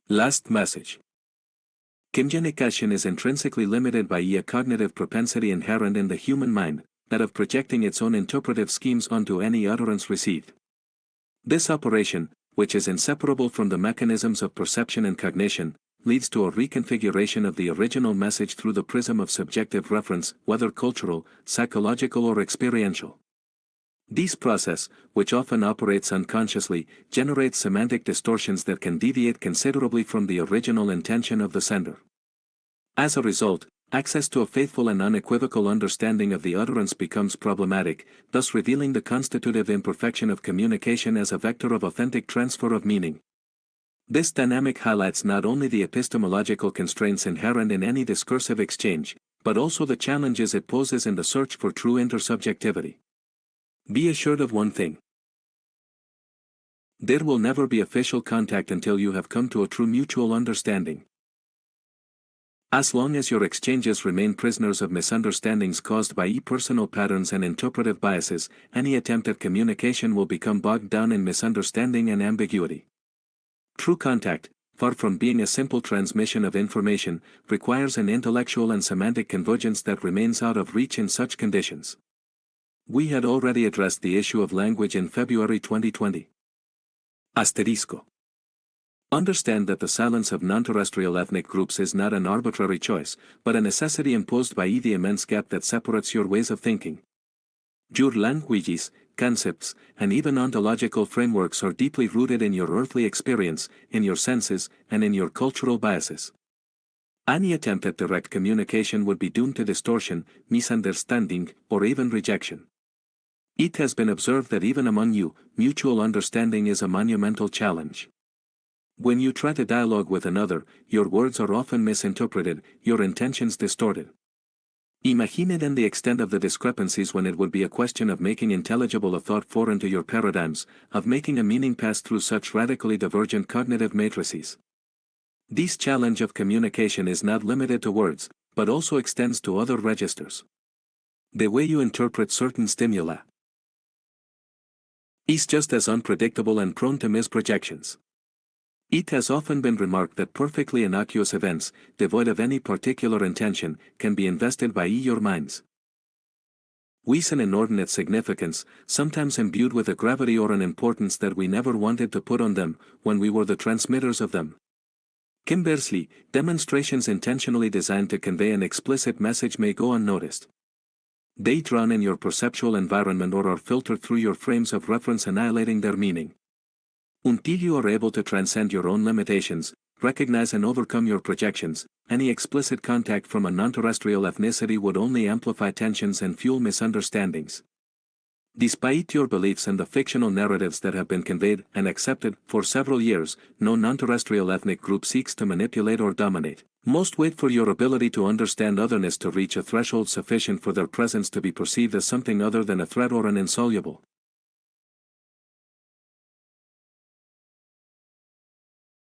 Last message. Communication is intrinsically limited by a cognitive propensity inherent in the human mind, that of projecting its own interpretive schemes onto any utterance received. This operation, which is inseparable from the mechanisms of perception and cognition, leads to a reconfiguration of the original message through the prism of subjective reference, whether cultural, psychological or experiential. This process, which often operates unconsciously, generates semantic distortions that can deviate considerably from the original intention of the sender. As a result, access to a faithful and unequivocal understanding of the utterance becomes problematic, thus revealing the constitutive imperfection of communication as a vector of authentic transfer of meaning. This dynamic highlights not only the epistemological constraints inherent in any discursive exchange, but also the challenges it poses in the search for true intersubjectivity. Be assured of one thing. There will never be official contact until you have come to a true mutual understanding. As long as your exchanges remain prisoners of misunderstandings caused by personal patterns and interpretive biases, any attempt at communication will become bogged down in misunderstanding and ambiguity. True contact, far from being a simple transmission of information, requires an intellectual and semantic convergence that remains out of reach in such conditions. We had already addressed the issue of language in February 2020. Asterisco. Understand that the silence of non-terrestrial ethnic groups is not an arbitrary choice, but a necessity imposed by the immense gap that separates your ways of thinking. Your languages, concepts, and even ontological frameworks are deeply rooted in your earthly experience, in your senses, and in your cultural biases. Any attempt at direct communication would be doomed to distortion, misunderstanding, or even rejection. It has been observed that even among you, mutual understanding is a monumental challenge. When you try to dialogue with another, your words are often misinterpreted, your intentions distorted. Imagine then the extent of the discrepancies when it would be a question of making intelligible a thought foreign to your paradigms, of making a meaning pass through such radically divergent cognitive matrices. This challenge of communication is not limited to words, but also extends to other registers. The way you interpret certain stimuli is just as unpredictable and prone to misprojections. It has often been remarked that perfectly innocuous events, devoid of any particular intention, can be invested by your minds with an inordinate significance, sometimes imbued with a gravity or an importance that we never wanted to put on them, when we were the transmitters of them. Conversely, demonstrations intentionally designed to convey an explicit message may go unnoticed. They drown in your perceptual environment or are filtered through your frames of reference, annihilating their meaning. Until you are able to transcend your own limitations, recognize and overcome your projections, any explicit contact from a non-terrestrial ethnicity would only amplify tensions and fuel misunderstandings. Despite your beliefs and the fictional narratives that have been conveyed and accepted for several years, no non-terrestrial ethnic group seeks to manipulate or dominate. Most wait for your ability to understand otherness to reach a threshold sufficient for their presence to be perceived as something other than a threat or an insoluble